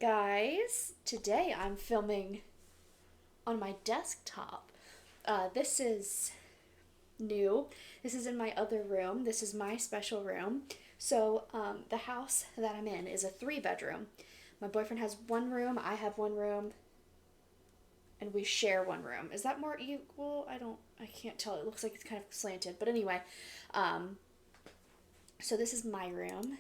Alright guys, today I'm filming on my desktop. This is new. This is in my other room. This is my special room. So the house that I'm in is a 3-bedroom. My boyfriend has one room, I have one room, and we share one room. Is that more equal? I can't tell. It looks like it's kind of slanted. But anyway, so this is my room.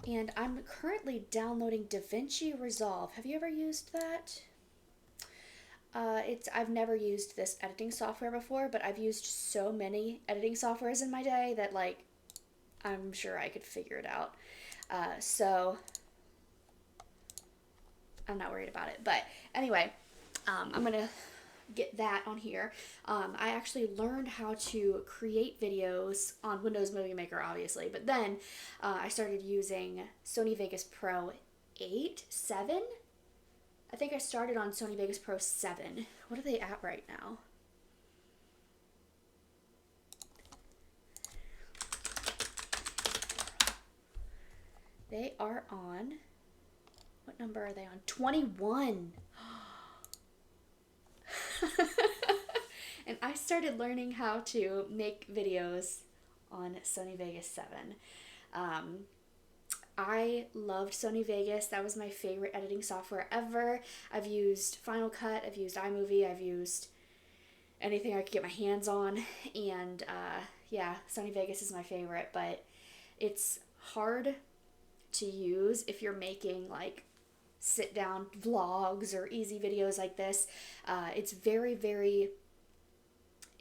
And I'm currently downloading DaVinci Resolve. Have you ever used that? I've never used this editing software before, but I've used so many editing softwares in my day that I'm sure I could figure it out. So I'm not worried about it. But anyway, I'm gonna get that on here. I actually learned how to create videos on Windows Movie Maker, obviously, but then I started using Sony Vegas Pro 8, 7. I think I started on Sony Vegas Pro 7. What are they at right now? They are on, what number are they on? 21. And I started learning how to make videos on Sony Vegas 7. I loved Sony Vegas. That was my favorite editing software ever. I've used Final Cut, I've used iMovie, I've used anything I could get my hands on. And yeah, Sony Vegas is my favorite, but it's hard to use if you're making sit down vlogs or easy videos like this.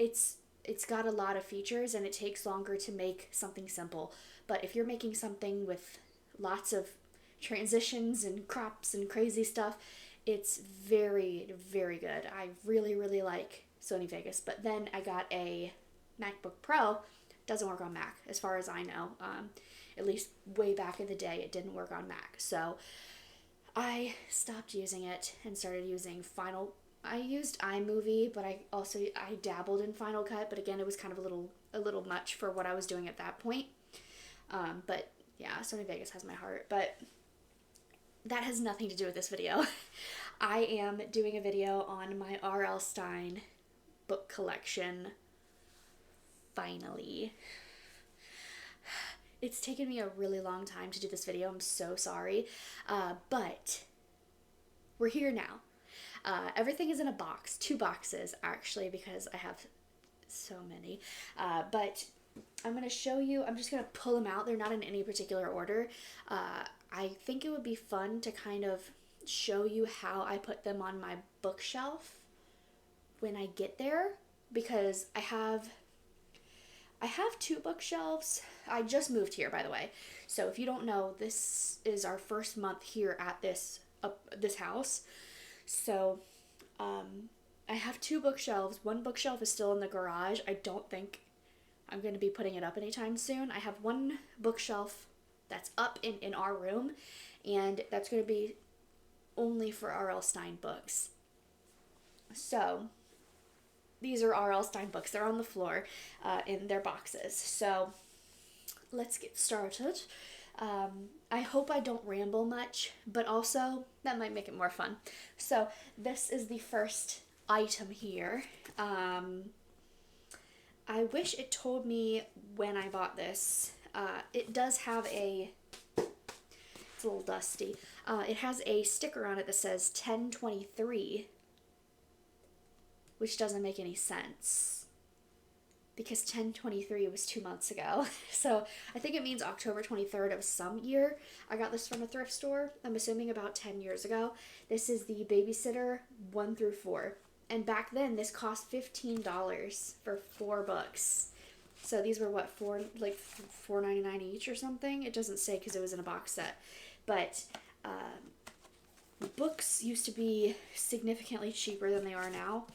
It's it's got a lot of features and it takes longer to make something simple. But if you're making something with lots of transitions and crops and crazy stuff, it's very, very good. I really, really like Sony Vegas. But then I got a MacBook Pro. Doesn't work on Mac as far as I know. At least way back in the day, it didn't work on Mac. So I stopped using it and started using I used iMovie, but I dabbled in Final Cut, but again, it was kind of a little much for what I was doing at that point. But yeah, Sony Vegas has my heart, but that has nothing to do with this video. I am doing a video on my R.L. Stine book collection. Finally. It's taken me a really long time to do this video. I'm so sorry. But we're here now. Everything is in a box, 2 boxes actually, because I have so many. But I'm going to show you, I'm just going to pull them out. They're not in any particular order. I think it would be fun to kind of show you how I put them on my bookshelf when I get there, because I have 2 bookshelves. I just moved here, by the way. So if you don't know, this is our first month here at this house. So I have 2 bookshelves. One bookshelf is still in the garage. I don't think I'm going to be putting it up anytime soon. I have one bookshelf that's up in our room, and that's going to be only for R.L. Stine books. So these are R.L. Stine books. They're on the floor in their boxes. So let's get started. I hope I don't ramble much, but also that might make it more fun. So this is the first item here. I wish it told me when I bought this. It does have it's a little dusty. It has a sticker on it that says 10/23, which doesn't make any sense, because 10/23 was 2 months ago. So I think it means October 23rd of some year. I got this from a thrift store, I'm assuming about 10 years ago. This is the Babysitter 1 through 4. And back then, this cost $15 for 4 books. So these were what, $4.99 each or something? It doesn't say because it was in a box set. But books used to be significantly cheaper than they are now.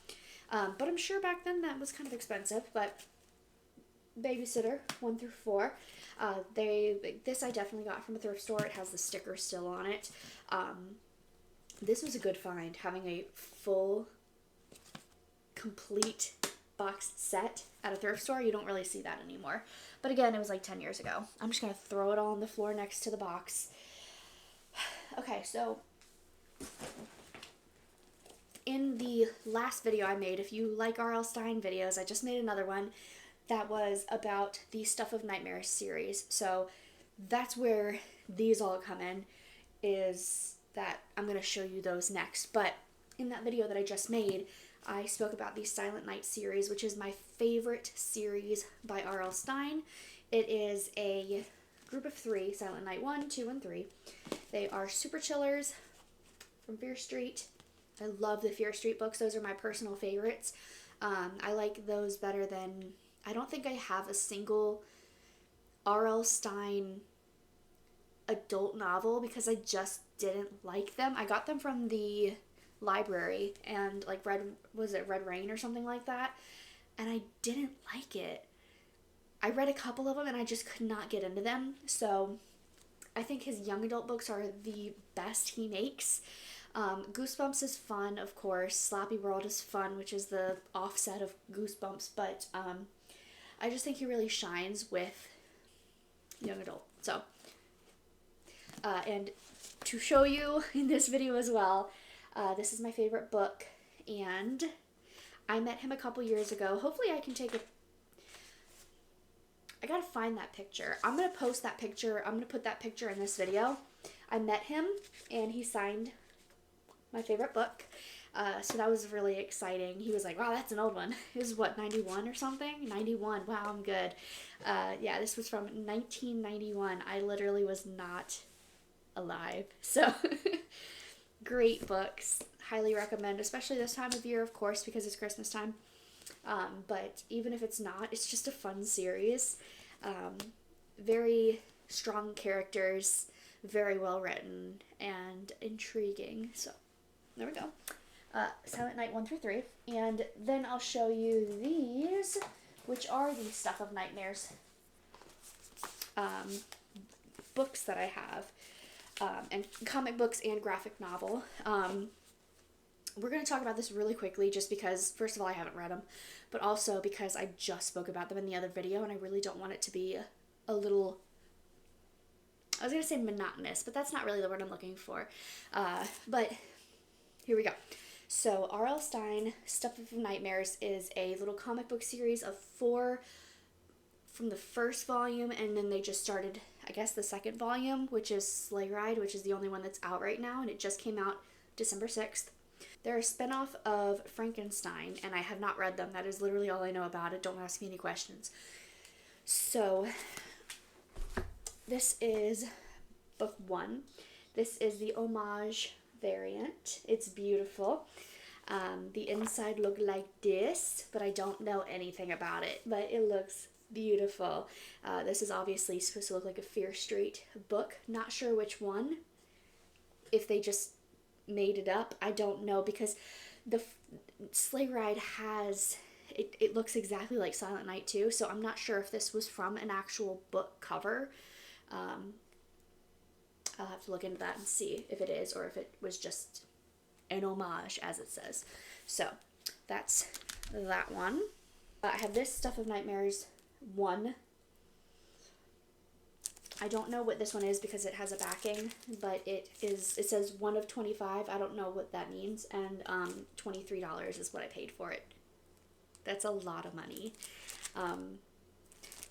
But I'm sure back then that was kind of expensive. But Babysitter 1 through 4. This I definitely got from a thrift store. It has the sticker still on it. This was a good find, having a full, complete boxed set at a thrift store. You don't really see that anymore. But again, it was like 10 years ago. I'm just going to throw it all on the floor next to the box. Okay, so in the last video I made, if you like R.L. Stine videos, I just made another one that was about the Stuff of Nightmares series. So that's where these all come in, is that I'm going to show you those next. But in that video that I just made, I spoke about the Silent Night series, which is my favorite series by R.L. Stine. It is a group of 3, Silent Night 1, 2, and 3. They are super chillers from Fear Street. I love the Fear Street books. Those are my personal favorites. I like those better than... I don't think I have a single R.L. Stine adult novel because I just didn't like them. I got them from the library and like Red Rain or something like that, and I didn't like it. I read a couple of them and I just could not get into them. So I think his young adult books are the best he makes. Goosebumps is fun, of course. Slappy World is fun, which is the offset of Goosebumps, but I just think he really shines with young adult. So, and to show you in this video as well, this is my favorite book, and I met him a couple years ago. Hopefully I can take a... I gotta find that picture. I'm gonna post that picture. I'm gonna put that picture in this video. I met him, and he signed my favorite book. So that was really exciting. He was like, wow, that's an old one. It was, what, 91 or something? 91. Wow, I'm good. Yeah, this was from 1991. I literally was not alive. So, great books. Highly recommend, especially this time of year, of course, because it's Christmas time. But even if it's not, it's just a fun series. Very strong characters, very well written, and intriguing. So, there we go. Silent Night 1 through 3. And then I'll show you these, which are the Stuff of Nightmares books that I have. And comic books and graphic novel. We're going to talk about this really quickly just because, first of all, I haven't read them, but also because I just spoke about them in the other video and I really don't want it to be a little... I was going to say monotonous, but that's not really the word I'm looking for. But here we go. So, R.L. Stine, Stuff of Nightmares is a little comic book series of 4 from the first volume, and then they just started, I guess, the second volume, which is Sleigh Ride, which is the only one that's out right now, and it just came out December 6th. They're a spinoff of Frankenstein, and I have not read them. That is literally all I know about it. Don't ask me any questions. So, this is book 1. This is the homage variant. It's beautiful. The inside looked like this, but I don't know anything about it, but it looks beautiful. This is obviously supposed to look like a Fear Street book. Not sure which one. If they just made it up, I don't know, because the Sleigh Ride has... It looks exactly like Silent Night 2, so I'm not sure if this was from an actual book cover. I'll have to look into that and see if it is, or if it was just an homage, as it says. So, that's that one. I have this Stuff of Nightmares 1. I don't know what this one is because it has a backing, but it says 1 of 25. I don't know what that means, and $23 is what I paid for it. That's a lot of money.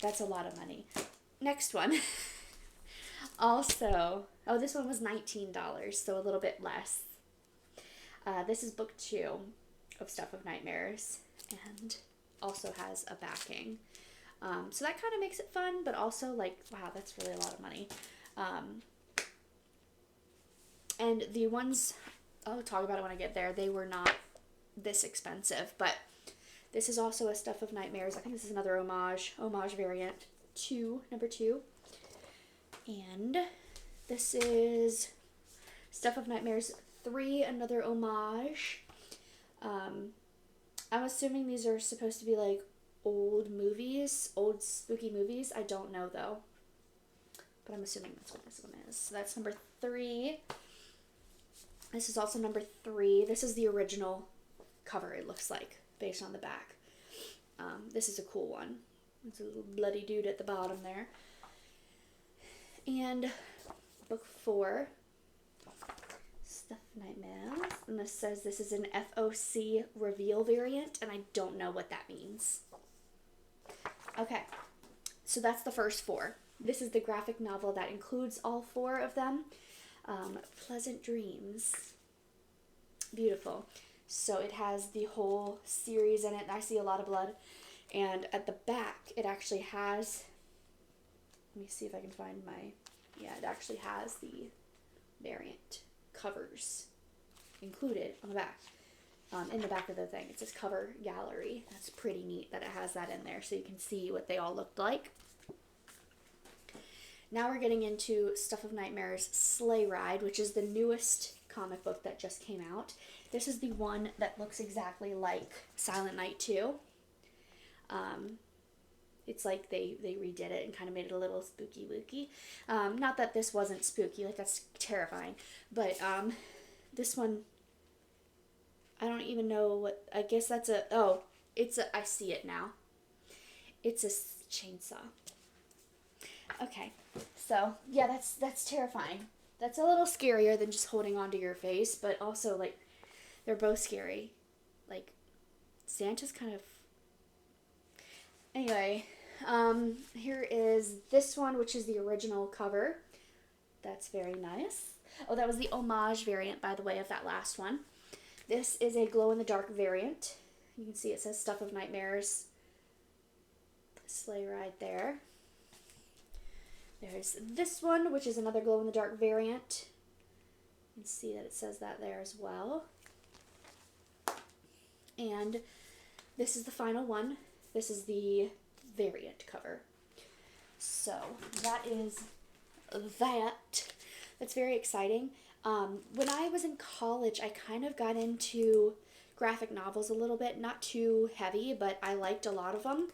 That's a lot of money. Next one. Also, oh, this one was $19, so a little bit less. This is book 2 of Stuff of Nightmares, and also has a backing. So that kind of makes it fun, but also, like, wow, that's really a lot of money. And the ones, I'll talk about it when I get there, they were not this expensive, but this is also a Stuff of Nightmares. I think this is another homage variant, number 2. And this is Stuff of Nightmares 3, another homage. I'm assuming these are supposed to be like old movies, old spooky movies. I don't know though, but I'm assuming that's what this one is. So that's number 3. This is also number 3. This is the original cover, it looks like, based on the back. This is a cool one. It's a little bloody dude at the bottom there. And book 4 And this says this is an FOC reveal variant, and I don't know what that means. Okay, so that's the first 4. This is the graphic novel that includes all 4 of them. Pleasant Dreams. Beautiful. So it has the whole series in it. I see a lot of blood. And at the back, it actually has, let me see if I can find my, yeah, it actually has the variant covers included on the back. In the back of the thing. It says cover gallery. That's pretty neat that it has that in there so you can see what they all looked like. Now we're getting into Stuff of Nightmares Sleigh Ride, which is the newest comic book that just came out. This is the one that looks exactly like Silent Night 2. It's like they redid it and kind of made it a little spooky-wooky. Not that this wasn't spooky, like that's terrifying, but this one, I don't even know what, I guess that's a, oh, it's a, I see it now. It's a chainsaw. Okay, so, yeah, that's terrifying. That's a little scarier than just holding onto your face, but also, like, they're both scary. Like, Santa's kind of, anyway, here is this one, which is the original cover. That's very nice. Oh, that was the homage variant, by the way, of that last one. This is a glow-in-the-dark variant. You can see it says Stuff of Nightmares Sleigh Ride there. There's this one, which is another glow-in-the-dark variant. You can see that it says that there as well. And this is the final one. This is the variant cover. So that is that. That's very exciting. When I was in college, I kind of got into graphic novels a little bit. Not too heavy, but I liked a lot of them.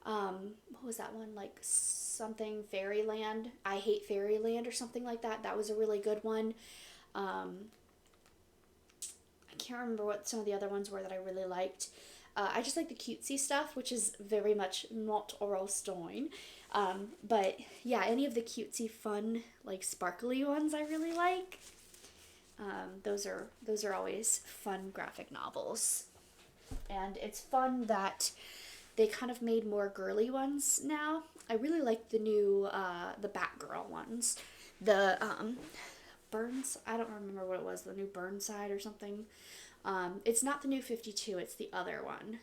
What was that one? Like something Fairyland. I Hate Fairyland or something like that. That was a really good one. I can't remember what some of the other ones were that I really liked. I just like the cutesy stuff, which is very much not oral Stine. But yeah, any of the cutesy, fun, like sparkly ones I really like. Those are always fun graphic novels. And it's fun that they kind of made more girly ones now. I really like the new, the Batgirl ones. The, Burns, I don't remember what it was, the new Burnside or something. It's not the new 52, it's the other one.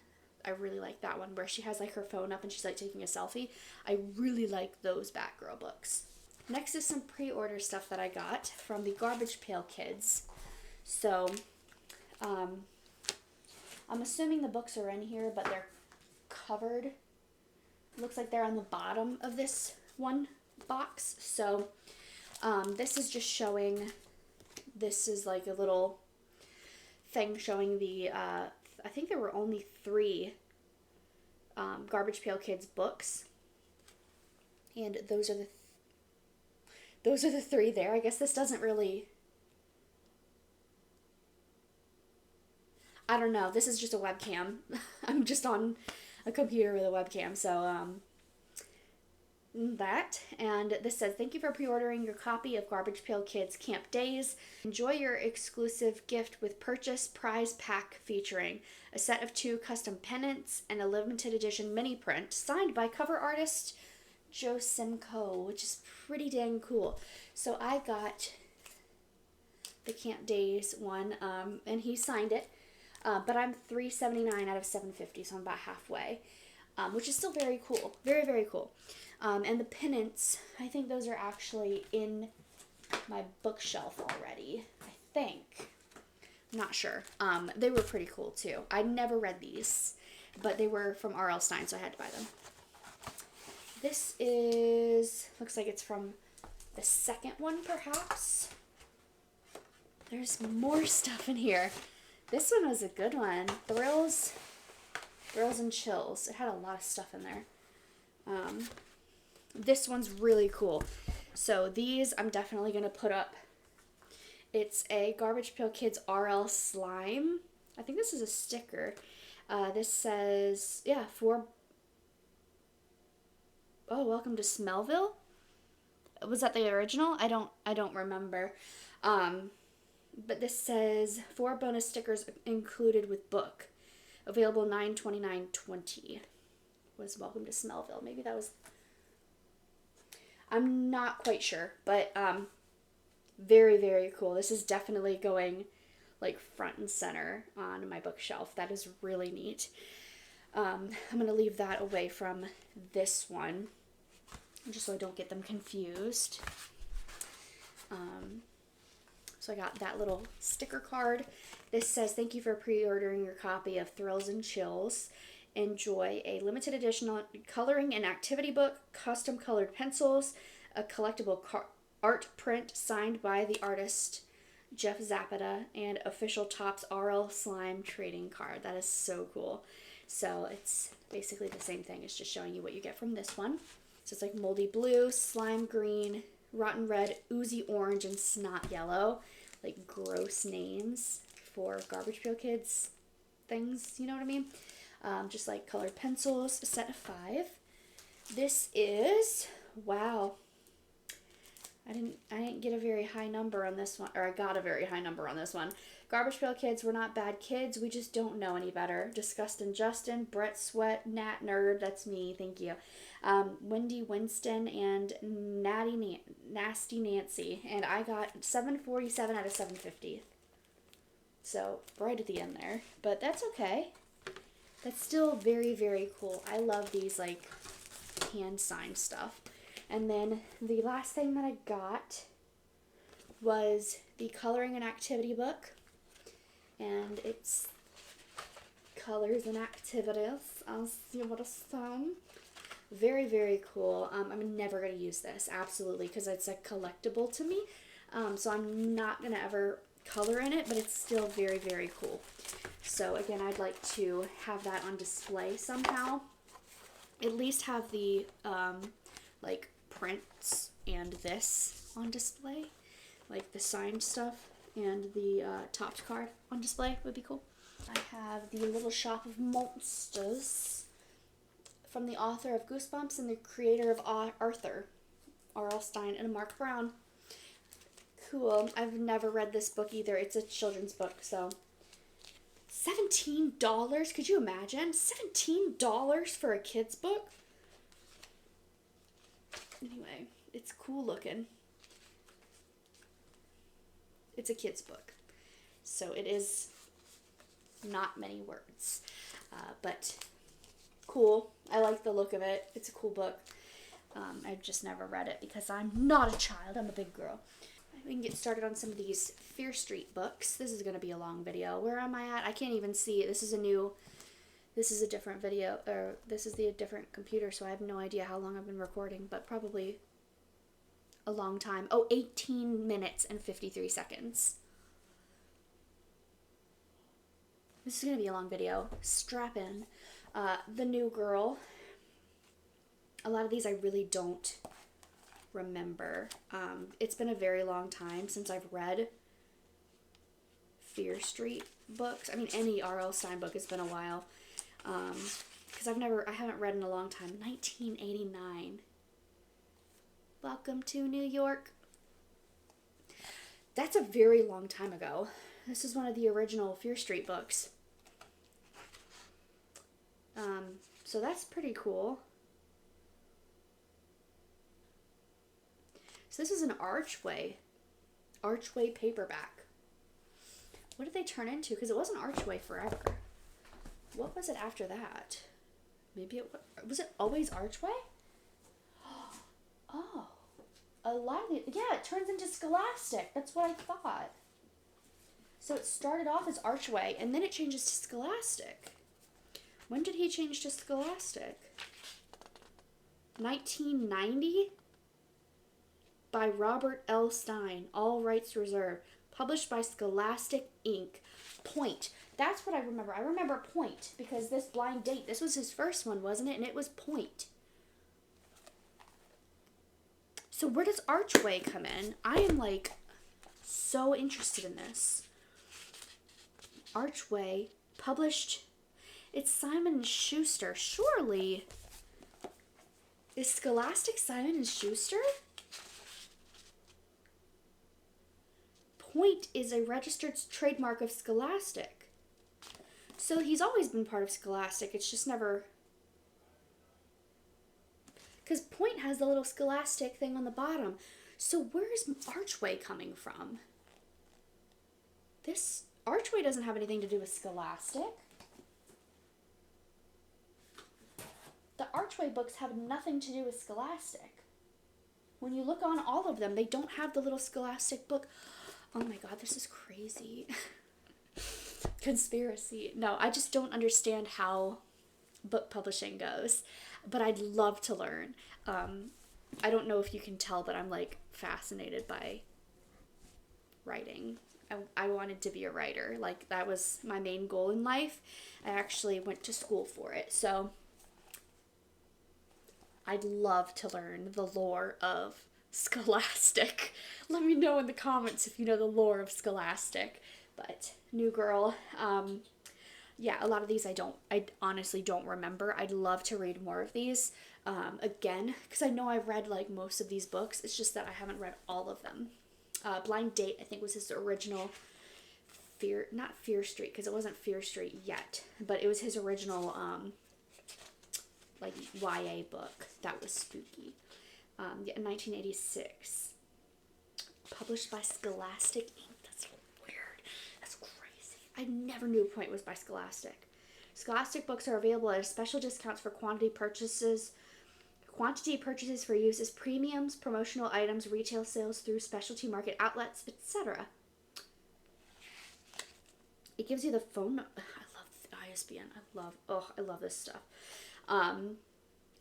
I really like that one where she has like her phone up and she's like taking a selfie. I really like those Batgirl books. Next is some pre-order stuff that I got from the Garbage Pail Kids. So, I'm assuming the books are in here, but they're covered. Looks like they're on the bottom of this one box. So, this is just showing, this is like a little thing showing the, I think there were only 3 Garbage Pail Kids books. And those are the 3 there. I guess this doesn't really, I don't know. This is just a webcam. I'm just on a computer with a webcam. So, that. And this says, thank you for pre-ordering your copy of Garbage Pail Kids Camp Days. Enjoy your exclusive gift with purchase prize pack featuring a set of 2 custom pennants and a limited edition mini print signed by cover artist Joe Simcoe, which is pretty dang cool. So I got the Camp Days one, and he signed it, but I'm $3.79 out of $7.50, so I'm about halfway, which is still very cool. Very, very cool. And the pennants, I think those are actually in my bookshelf already, I think. I'm not sure. They were pretty cool too. I never read these, but they were from R.L. Stine, so I had to buy them. This is, looks like it's from the second one, perhaps. There's more stuff in here. This one was a good one. Thrills and Chills. It had a lot of stuff in there. This one's really cool. So these I'm definitely going to put up. It's a Garbage Pail Kids RL Slime. I think this is a sticker. This says, yeah, oh, welcome to Smellville? Was that the original? I don't remember. But this says 4 bonus stickers included with book. Available 9/29/20. Was Welcome to Smellville. Maybe that was... I'm not quite sure, but very, very cool. This is definitely going like front and center on my bookshelf. That is really neat. I'm going to leave that away from this one, just so I don't get them confused. So I got that little sticker card. This says, thank you for pre-ordering your copy of Thrills and Chills. Enjoy a limited edition coloring and activity book, custom colored pencils, a collectible art print signed by the artist Jeff Zapata, and official Topps RL Slime trading card. That is so cool. So it's basically the same thing. It's just showing you what you get from this one. So it's like moldy blue, slime green, rotten red, oozy orange, and snot yellow. Like gross names for Garbage Pail Kids things, you know what I mean? Just like colored pencils, a set of 5. This is, wow, I didn't get a very high number on this one, or I got a very high number on this one. Garbage Pail Kids, we're not bad kids, we just don't know any better. Disgustin' Justin, Brett Sweat, Nat Nerd, that's me, thank you. Wendy Winston, and Nasty Nancy, and I got 747 out of 750. So right at the end there, but that's okay. That's still very, very cool. I love these like hand signed stuff. And then the last thing that I got was the coloring and activity book. And it's colors and activities. I'll see what it's from. Very, very cool. I'm never going to use this, absolutely, because it's a collectible to me. So I'm not going to ever color in it, but it's still very, very cool. So again, I'd like to have that on display somehow. At least have the like prints and this on display, like the signed stuff and the Topps card on display would be cool. I have the Little Shop of Monsters from the author of Goosebumps and the creator of Arthur, R.L. Stine and Mark Brown. Cool. I've never read this book either. It's a children's book, so $17? Could you imagine? $17 for a kid's book? Anyway, it's cool looking. It's a kid's book, so it is not many words, but cool. I like the look of it. It's a cool book. I've just never read it because I'm not a child. I'm a big girl. We can get started on some of these Fear Street books. This is going to be a long video. Where am I at? I can't even see it. This is a different video, or this is a different computer, so I have no idea how long I've been recording, but probably a long time. Oh, 18 minutes and 53 seconds. This is going to be a long video. Strap in. The New Girl. A lot of these I really don't remember. It's been a very long time since I've read Fear Street books. I mean, any R.L. Stine book. It's been a while. Because I haven't read in a long time. 1989. Welcome to New York. That's a very long time ago. This is one of the original Fear Street books. So that's pretty cool. So this is an Archway paperback. What did they turn into? Because it wasn't Archway forever. What was it after that? Maybe was it always Archway? Oh, a lot of yeah, it turns into Scholastic. That's what I thought. So it started off as Archway, and then it changes to Scholastic. When did he change to Scholastic? 1990? By Robert L. Stine, all rights reserved. Published by Scholastic Inc. Point. That's what I remember. I remember Point, because this Blind Date, this was his first one, wasn't it? And it was Point. So where does Archway come in? I am, like, so interested in this. Archway, published... It's Simon & Schuster. Surely. Is Scholastic Simon & Schuster? Point is a registered trademark of Scholastic. So he's always been part of Scholastic. It's just never... Because Point has the little Scholastic thing on the bottom. So where's Archway coming from? This Archway doesn't have anything to do with Scholastic. The Archway books have nothing to do with Scholastic. When you look on all of them, they don't have the little Scholastic book. Oh my god, this is crazy. Conspiracy. No, I just don't understand how book publishing goes. But I'd love to learn. I don't know if you can tell, but I'm like fascinated by writing. I wanted to be a writer. Like, that was my main goal in life. I actually went to school for it. So I'd love to learn the lore of Scholastic. Let me know in the comments if you know the lore of Scholastic. But New Girl, yeah, a lot of these I honestly don't remember. I'd love to read more of these again, because I know I've read like most of these books. It's just that I haven't read all of them. Blind Date, I think, was his original not Fear Street, because it wasn't Fear Street yet, but it was his original like YA book that was spooky. Yeah, in 1986, published by Scholastic Inc. That's weird. That's crazy. I never knew Point was by Scholastic. Scholastic books are available at special discounts for quantity purchases for use as premiums, promotional items, retail sales through specialty market outlets, etc. It gives you the phone. I love ISBN. I love this stuff.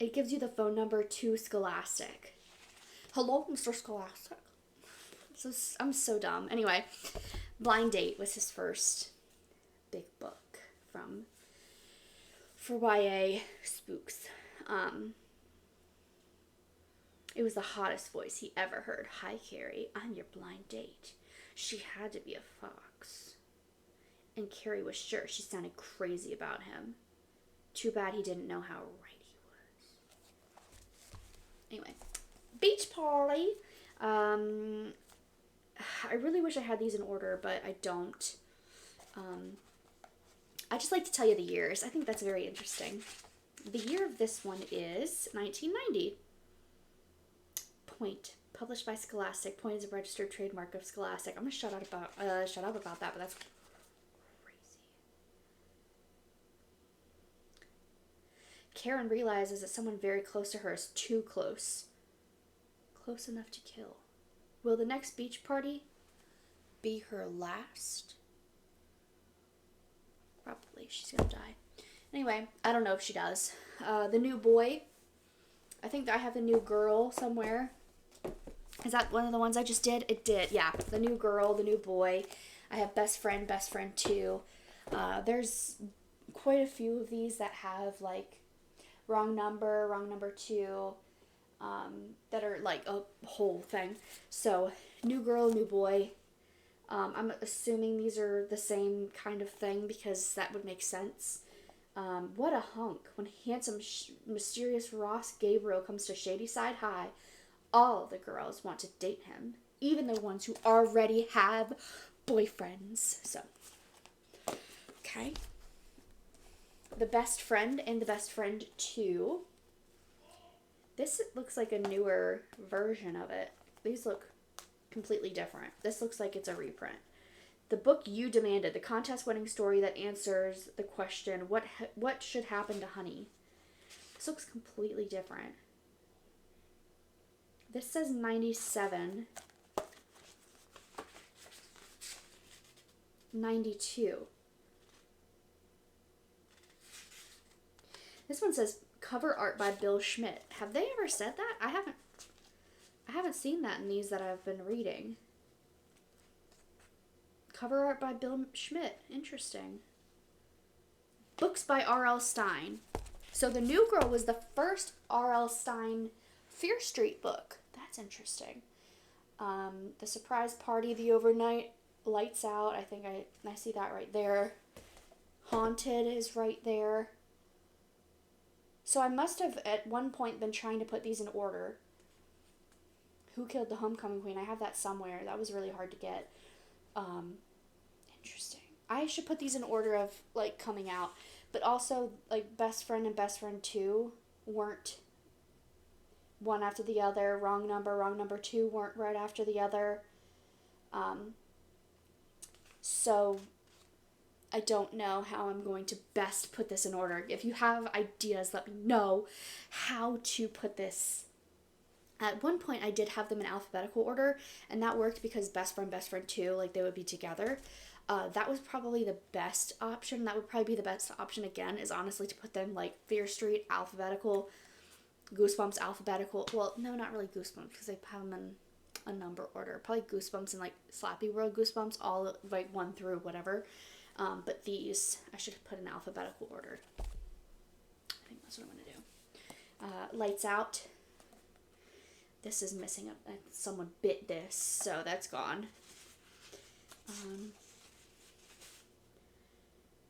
It gives you the phone number to Scholastic. Hello, Mr. Scholastic. I'm so dumb. Anyway, Blind Date was his first big book for YA spooks. It was the hottest voice he ever heard. Hi, Carrie. I'm your blind date. She had to be a fox. And Carrie was sure. She sounded crazy about him. Too bad he didn't know how right he was. Anyway, Beach Party. I really wish I had these in order, but I don't. I just like to tell you the years. I think that's very interesting. The year of this one is 1990. Point, published by Scholastic. Point is a registered trademark of Scholastic. I'm gonna shut up about that, but that's crazy. Karen realizes that someone very close to her is too close. Close enough to kill. Will the next beach party be her last? Probably. She's gonna die. Anyway, I don't know if she does. The New Boy. I think I have The New Girl somewhere. Is that one of the ones I just did? It did, yeah. The New Girl, The New Boy. I have Best Friend 2. There's quite a few of these that have, like, Wrong Number 2, that are, like, a whole thing. So, New Girl, New Boy. I'm assuming these are the same kind of thing because that would make sense. What a hunk. When handsome, mysterious Ross Gabriel comes to Shadyside High, all the girls want to date him, even the ones who already have boyfriends. So, okay. The Best Friend and The Best Friend 2. This looks like a newer version of it. These look completely different. This looks like it's a reprint. The Book You Demanded, the contest-winning story that answers the question, what should happen to Honey? This looks completely different. This says 97. 92. This one says cover art by Bill Schmidt. Have they ever said that? I haven't seen that in these that I've been reading. Cover art by Bill Schmidt. Interesting. Books by R.L. Stine. So The New Girl was the first R.L. Stine Fear Street book. That's interesting. The Surprise Party, The Overnight, Lights Out. I think I see that right there. Haunted is right there. So I must have at one point been trying to put these in order. Who Killed the Homecoming Queen? I have that somewhere. That was really hard to get. Interesting. I should put these in order of, like, coming out. But also, like, Best Friend and Best Friend 2 weren't one after the other. Wrong Number 2 weren't right after the other. So I don't know how I'm going to best put this in order. If you have ideas, let me know how to put this. At one point, I did have them in alphabetical order, and that worked because Best Friend 2, like, they would be together. That was probably the best option. That would probably be the best option again, is honestly to put them, like, Fear Street, alphabetical, Goosebumps, alphabetical. Well, no, not really Goosebumps, because they have them in a number order. Probably Goosebumps and, like, Slappy World Goosebumps, all, like, 1 through whatever. But these, I should put in alphabetical order. I think that's what I'm going to do. Lights Out. This is missing. Someone bit this, so that's gone.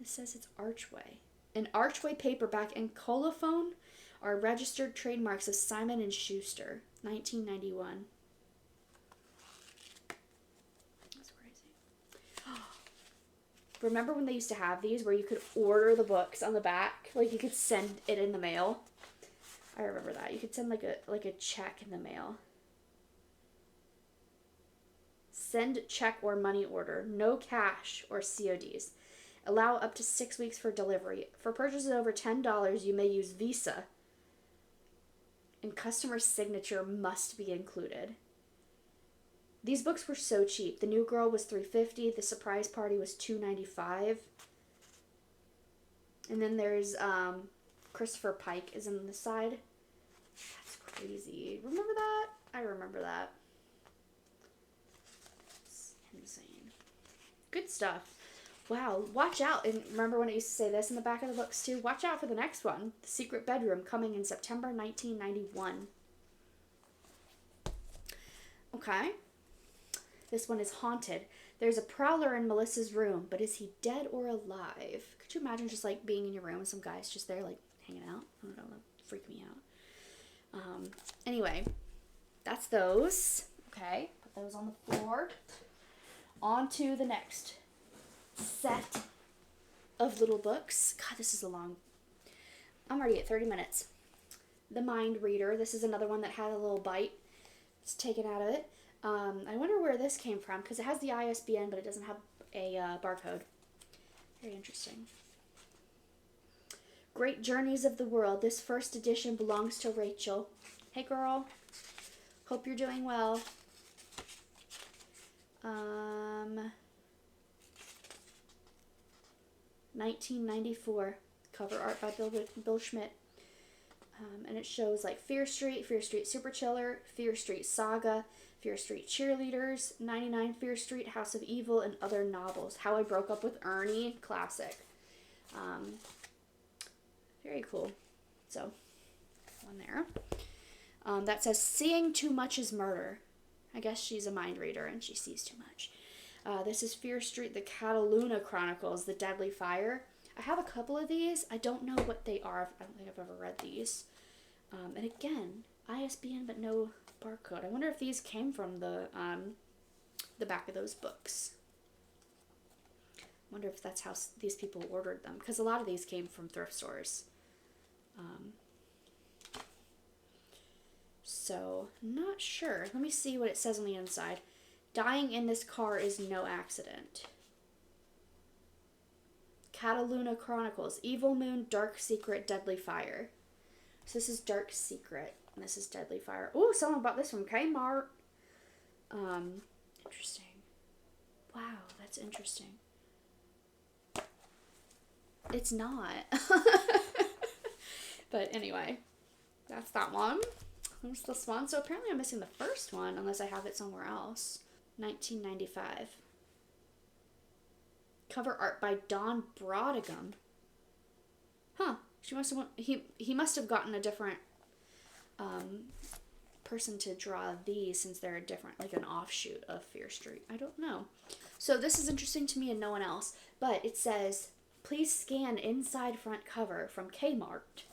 It says it's Archway. An Archway paperback and colophone are registered trademarks of Simon & Schuster, 1991. That's crazy. Remember when they used to have these where you could order the books on the back? Like, you could send it in the mail? I remember that. You could send like a check in the mail. Send check or money order. No cash or CODs. Allow up to 6 weeks for delivery. For purchases over $10, you may use Visa. And customer signature must be included. These books were so cheap. The New Girl was $3.50. The Surprise Party was $2.95. And then there's Christopher Pike is on the side. That's crazy. Remember that? I remember that. It's insane. Good stuff. Wow, watch out. And remember when I used to say this in the back of the books too? Watch out for the next one. The Secret Bedroom, coming in September 1991. Okay. This one is Haunted. There's a prowler in Melissa's room, but is he dead or alive? Could you imagine just, like, being in your room and some guy's just there, like, hanging out? I don't know, that would freak me out. Anyway, that's those. Okay, put those on the floor. On to the next set of little books. God, this is a long... I'm already at 30 minutes. The Mind Reader. This is another one that had a little bite. It's taken out of it. I wonder where this came from, because it has the ISBN, but it doesn't have a barcode. Very interesting. Great Journeys of the World. This first edition belongs to Rachel. Hey, girl. Hope you're doing well. 1994. Cover art by Bill Schmidt. And it shows, like, Fear Street Super Chiller, Fear Street Saga, Fear Street Cheerleaders, 99 Fear Street, House of Evil, and other novels. How I Broke Up with Ernie, classic. Very cool. So, one there. That says, Seeing Too Much is Murder. I guess she's a mind reader and she sees too much. This is Fear Street, The Cataluna Chronicles, The Deadly Fire. I have a couple of these. I don't know what they are. I don't think I've ever read these. And again, ISBN but no barcode. I wonder if these came from the back of those books. I wonder if that's how these people ordered them, because a lot of these came from thrift stores. So, not sure. Let me see what it says on the inside. Dying in this car is no accident. Cataluna Chronicles, Evil Moon, Dark Secret, Deadly Fire. So this is Dark Secret, and this is Deadly Fire. Oh, someone bought this from Kmart. Interesting. Wow, that's interesting. It's not. But anyway, that's that one. There's this one. So apparently I'm missing the first one, unless I have it somewhere else. 1995. Cover art by Don Brodigan. Huh. She must have he must have gotten a different person to draw these, since they're a different, like an offshoot of Fear Street. I don't know. So this is interesting to me and no one else. But it says, please scan inside front cover from Kmart.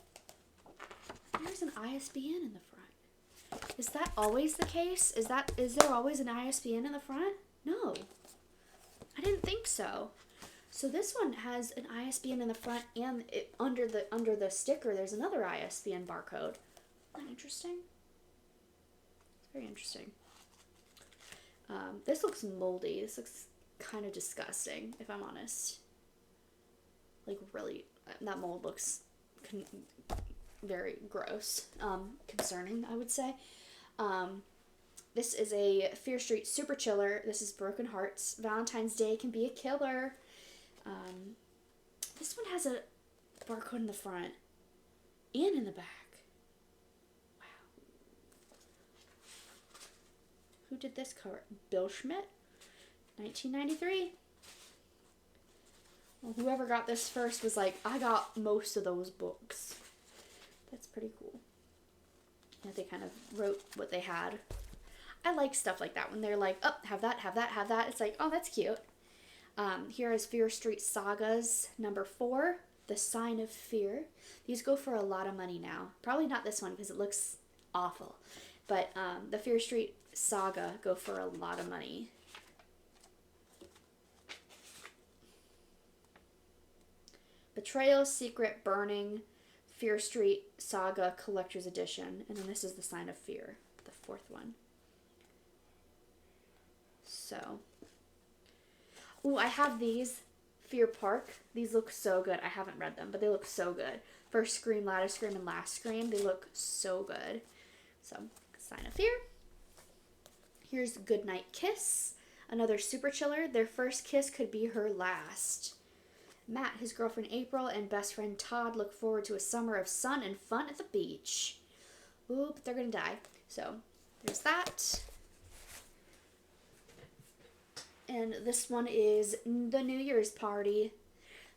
There's an ISBN in the front. Is that always the case? Is there always an ISBN in the front? No. I didn't think so. So this one has an ISBN in the front, and under the sticker there's another ISBN barcode. Isn't that interesting? It's very interesting. This looks moldy. This looks kind of disgusting, if I'm honest. Like, really, that mold looks very gross. Concerning, I would say. This is a Fear Street Super Chiller. This is Broken Hearts. Valentine's Day can be a killer. This one has a barcode in the front and in the back. Wow. Who did this cover? Bill Schmidt, 1993. Well, whoever got this first was like, I got most of those books. That's pretty cool. Yeah, they kind of wrote what they had. I like stuff like that when they're like, oh, have that, have that, have that. It's like, oh, that's cute. Here is Fear Street Sagas number 4, The Sign of Fear. These go for a lot of money now. Probably not this one because it looks awful. But the Fear Street Saga go for a lot of money. Betrayal, Secret, Burning, Fear Street Saga Collector's Edition. And then this is The Sign of Fear, the 4th one. So... Ooh, I have these. Fear Park. These look so good. I haven't read them, but they look so good. First Scream, Latest Scream, and Last Scream. They look so good. So, Sign of Fear. Here's Goodnight Kiss. Another super chiller. Their first kiss could be her last. Matt, his girlfriend April, and best friend Todd look forward to a summer of sun and fun at the beach. Ooh, but they're gonna die. So, there's that. And this one is the New Year's party.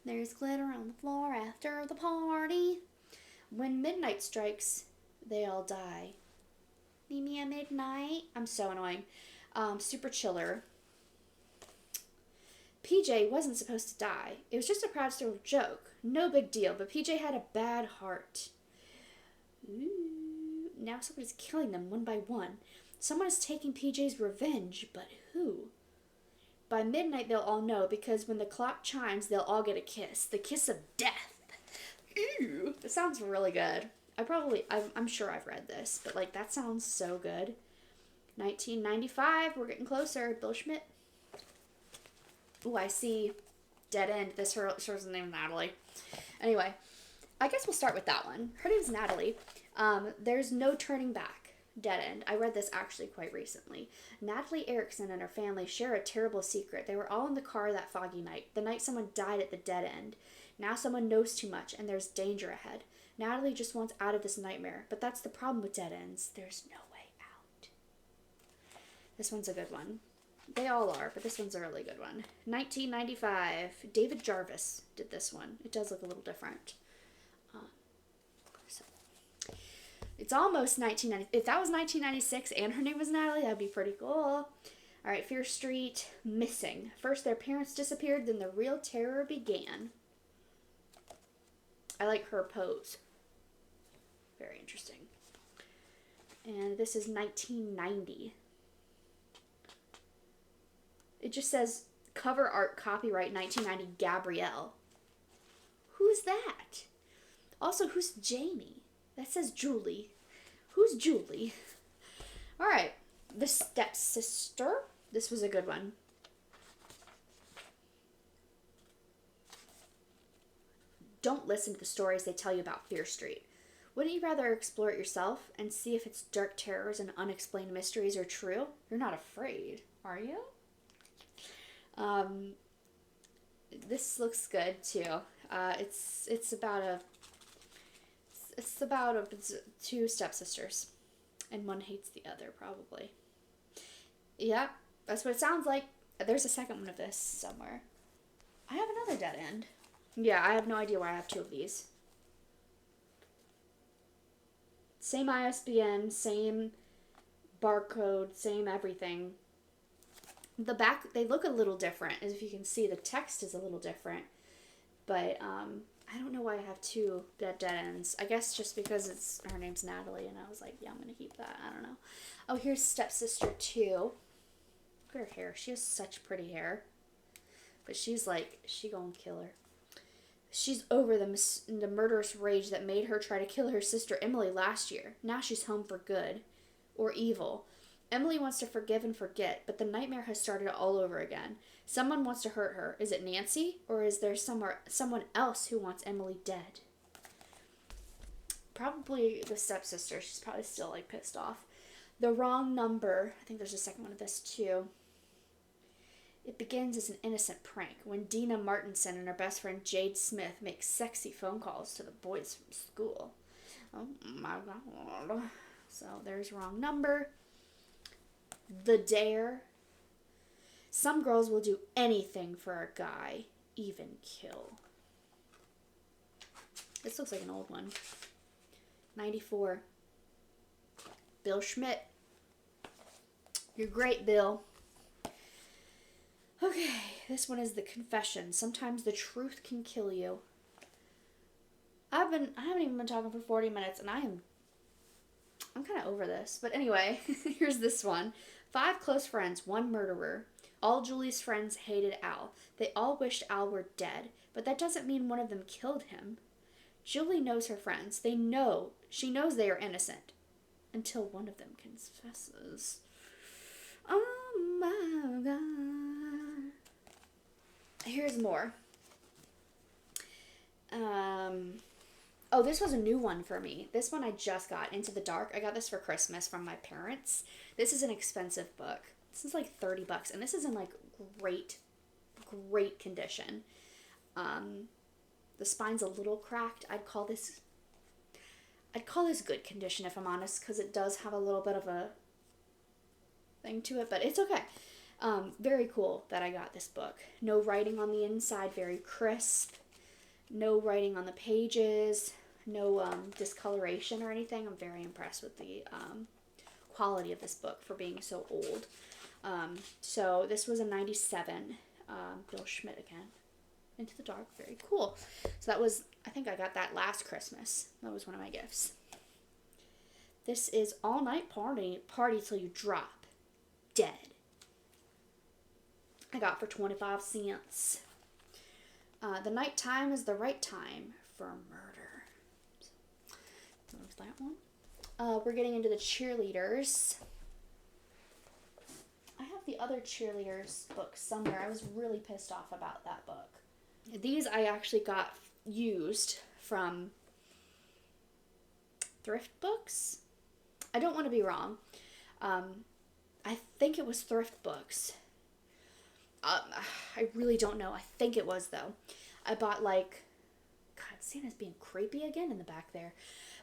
There's glitter on the floor after the party. When midnight strikes, they all die. Meet me at midnight. I'm so annoying. Super chiller. PJ wasn't supposed to die. It was just a proud sort of joke. No big deal, but PJ had a bad heart. Ooh. Now someone is killing them one by one. Someone is taking PJ's revenge, but who? By midnight, they'll all know, because when the clock chimes, they'll all get a kiss. The kiss of death. Ew. That sounds really good. I'm sure I've read this, but, like, that sounds so good. 1995, we're getting closer. Bill Schmidt. Ooh, I see Dead End. This shows the name Natalie. Anyway, I guess we'll start with that one. Her name's Natalie. There's no turning back. Dead End. I read this actually quite recently. Natalie Erickson and her family share a terrible secret. They were all in the car that foggy night, the night someone died at the dead end. Now someone knows too much, and there's danger ahead. Natalie just wants out of this nightmare, but that's the problem with dead ends. There's no way out. This one's a good one. They all are, but this one's a really good one. 1995. David Jarvis did this one. It does look a little different. It's almost 1990. If that was 1996 and her name was Natalie, that'd be pretty cool. All right, Fear Street, Missing. First their parents disappeared, then the real terror began. I like her pose. Very interesting. And this is 1990. It just says cover art copyright 1990 Gabrielle. Who's that? Also, who's Jamie? That says Julie. Who's Julie? Alright. The Stepsister. This was a good one. Don't listen to the stories they tell you about Fear Street. Wouldn't you rather explore it yourself and see if its dark terrors and unexplained mysteries are true? You're not afraid, are you? This looks good too. It's about two stepsisters, and one hates the other, probably. Yeah, that's what it sounds like. There's a second one of this somewhere. I have another Dead End. Yeah, I have no idea why I have two of these. Same ISBN, same barcode, same everything. The back, they look a little different. As if you can see, the text is a little different. But, I don't know why I have two Dead Ends. I guess just because her name's Natalie, and I was like, yeah, I'm going to keep that. I don't know. Oh, here's Stepsister 2. Look at her hair. She has such pretty hair. But she's like, she gonna kill her. She's over the murderous rage that made her try to kill her sister Emily last year. Now she's home for good. Or evil. Emily wants to forgive and forget, but the nightmare has started all over again. Someone wants to hurt her. Is it Nancy? Or is there someone else who wants Emily dead? Probably the stepsister. She's probably still, like, pissed off. The Wrong Number. I think there's a second one of this, too. It begins as an innocent prank when Dina Martinson and her best friend Jade Smith make sexy phone calls to the boys from school. Oh my god. So there's Wrong Number. The Dare. Some girls will do anything for a guy, even kill. This looks like an old one. 94. Bill Schmidt. You're great, Bill. Okay, this one is The Confession. Sometimes the truth can kill you. I haven't even been talking for 40 minutes, and I'm kind of over this. But anyway, here's this one. 5 close friends, 1 murderer. All Julie's friends hated Al. They all wished Al were dead, but that doesn't mean one of them killed him. Julie knows her friends. She knows they are innocent. Until one of them confesses. Oh my god. Here's more. Oh, this was a new one for me. This one I just got, Into the Dark. I got this for Christmas from my parents. This is an expensive book. This is like $30, and this is in like great condition. The spine's a little cracked. I'd call this good condition, if I'm honest, because it does have a little bit of a thing to it, but it's okay. Very cool that I got this book. No writing on the inside, very crisp. No writing on the pages. No discoloration or anything. I'm very impressed with the quality of this book for being so old. So this was a 97. Bill Schmidt again. Into the Dark. Very cool. So that was, I think I got that last Christmas. That was one of my gifts. This is All Night Party Till You Drop Dead. I got for 25 cents. The Night Time is the Right Time for Murder. So there's that one. We're getting into the cheerleaders. I have the other cheerleaders book somewhere. I was really pissed off about that book. These I actually got used from thrift books. I don't want to be wrong. I think it was thrift books. I really don't know. I think it was, though. I bought, like... God, Santa's being creepy again in the back there.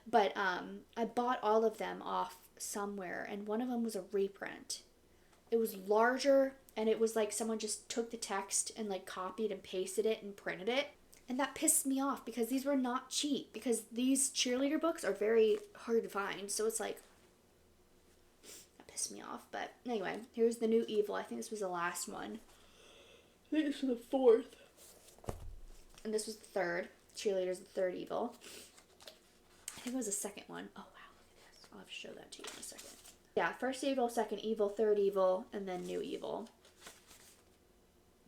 But I bought all of them off somewhere, and one of them was a reprint. It was larger, and it was like someone just took the text and, like, copied and pasted it and printed it. And that pissed me off, because these were not cheap. Because these cheerleader books are very hard to find, so it's like... That pissed me off. But anyway, here's The New Evil. I think this was the last one. I think this was the 4th. And this was the 3rd. Cheerleader's the 3rd evil. I think it was the 2nd one. Oh, wow, look at this. I'll have to show that to you in a second. Yeah, 1st evil, 2nd evil, 3rd evil, and then New Evil.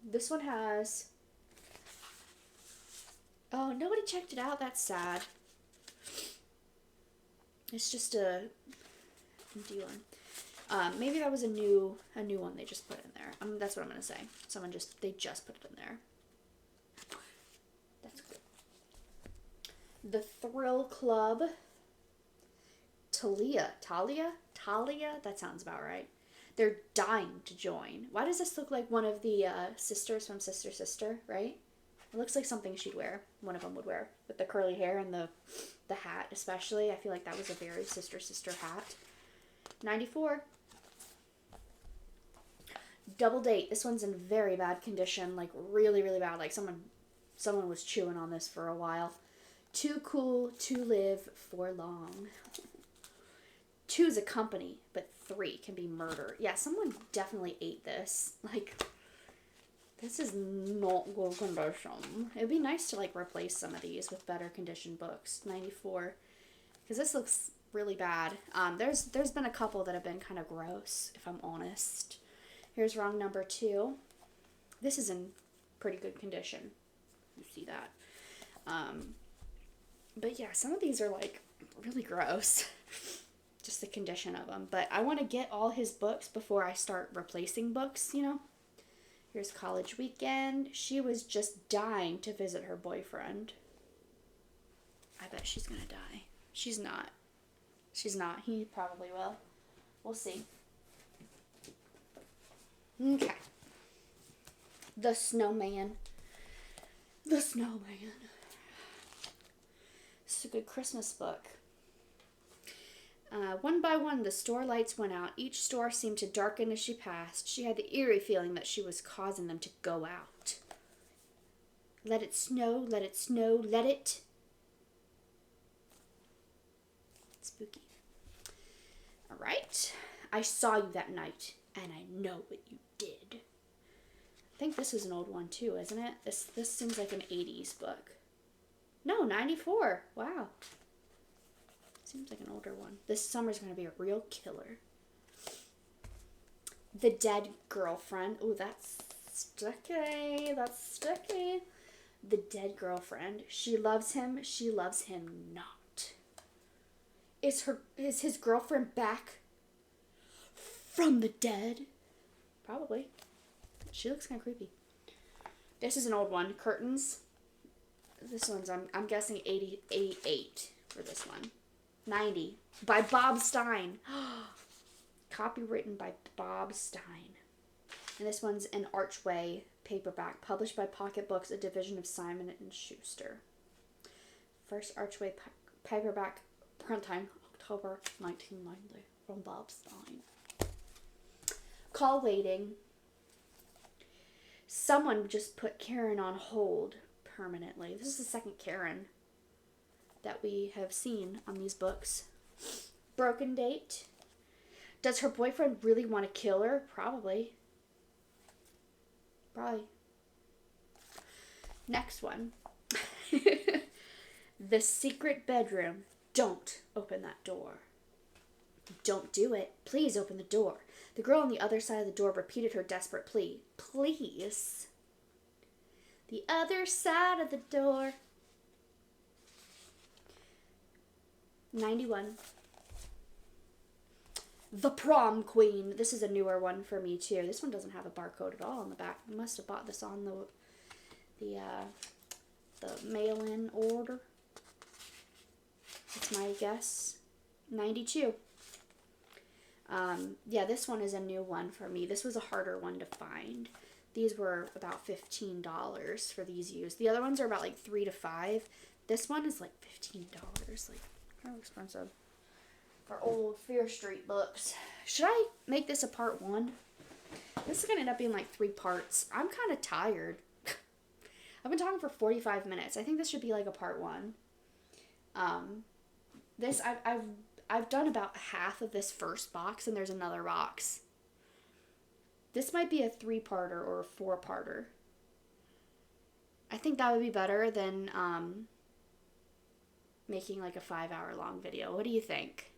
This one has... Oh, nobody checked it out. That's sad. It's just a empty one. Maybe that was a new one they just put in there. That's what I'm gonna say. They just put it in there. That's good. The Thrill Club. Talia. That sounds about right. They're dying to join. Why does this look like one of the sisters from Sister Sister, right? It looks like something she'd wear. One of them would wear. With the curly hair and the hat especially. I feel like that was a very Sister Sister hat. 94. Double Date. This one's in very bad condition. Like, really, really bad. Like, someone was chewing on this for a while. Too Cool to Live for Long. 2 is a company, but 3 can be murder. Yeah, someone definitely ate this. Like, this is not good condition. It'd be nice to, like, replace some of these with better condition books. 94. Because this looks really bad. There's been a couple that have been kind of gross, if I'm honest. Here's Wrong Number 2. This is in pretty good condition. You see that. But yeah, some of these are like really gross. Just the condition of them. But I want to get all his books before I start replacing books, you know. Here's College Weekend. She was just dying to visit her boyfriend. I bet she's gonna die. She's not. She's not. He probably will. We'll see. Okay. The Snowman. The Snowman. This is a good Christmas book. One by one, the store lights went out. Each store seemed to darken as she passed. She had the eerie feeling that she was causing them to go out. Let it snow, let it snow, let it. Spooky. All right. I saw you that night, and I know what you did. I think this is an old one too, isn't it? This seems like an 80s book. No, 94. Wow. Seems like an older one. This summer's going to be a real killer. The Dead Girlfriend. Ooh, that's sticky. That's sticky. The Dead Girlfriend. She loves him. She loves him not. Is his girlfriend back from the dead? Probably. She looks kind of creepy. This is an old one. Curtains. This one's, I'm guessing 88 for this one. 90 by Bob Stine. Copywritten by Bob Stine. And this one's an Archway paperback, published by Pocket Books, a division of Simon and Schuster. First Archway paperback, print time, October 1990, from Bob Stine. Call waiting. Someone just put Karen on hold permanently. This is the second Karen that we have seen on these books. Broken date. Does her boyfriend really want to kill her? Probably. Next one. The secret bedroom. Don't open that door. Don't do it. Please open the door. The girl on the other side of the door repeated her desperate plea. Please. The other side of the door. 91. The Prom Queen. This is a newer one for me too. This one doesn't have a barcode at all on the back. I must have bought this on the mail-in order. That's my guess. 92. Yeah, this one is a new one for me. This was a harder one to find. These were about $15 for these used. The other ones are about like $3 to $5. This one is like $15. Like, kind of expensive for old Fear Street books. Should I make this a part 1? This is going to end up being like 3 parts. I'm kind of tired. I've been talking for 45 minutes. I think this should be like a part 1. This, I've done about half of this first box, and there's another box. This might be a 3-parter or a 4-parter. I think that would be better than making like a 5-hour long video. What do you think?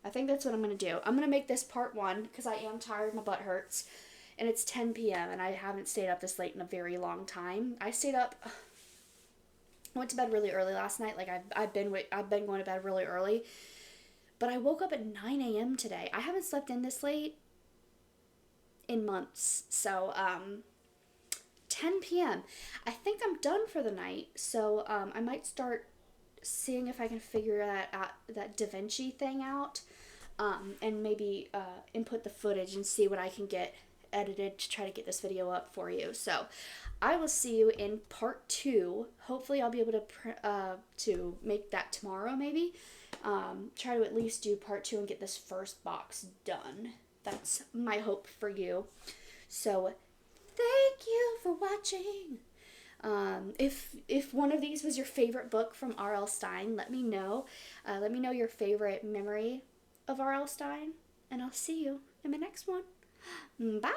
I think that's what I'm going to do. I'm going to make this part 1 because I am tired. My butt hurts. And it's 10 p.m. and I haven't stayed up this late in a very long time. I stayed up... I went to bed really early last night. Like, I've been going to bed really early. But I woke up at 9 a.m. today. I haven't slept in this late in months. So, 10 p.m. I think I'm done for the night. So, I might start seeing if I can figure that Da Vinci thing out. And maybe input the footage and see what I can get edited to try to get this video up for you. So, I will see you in part 2. Hopefully I'll be able to make that tomorrow maybe. Try to at least do part 2 and get this first box done. That's my hope for you. So thank you for watching. If one of these was your favorite book from R.L. Stine, let me know. Let me know your favorite memory of R.L. Stine. And I'll see you in my next one. Bye!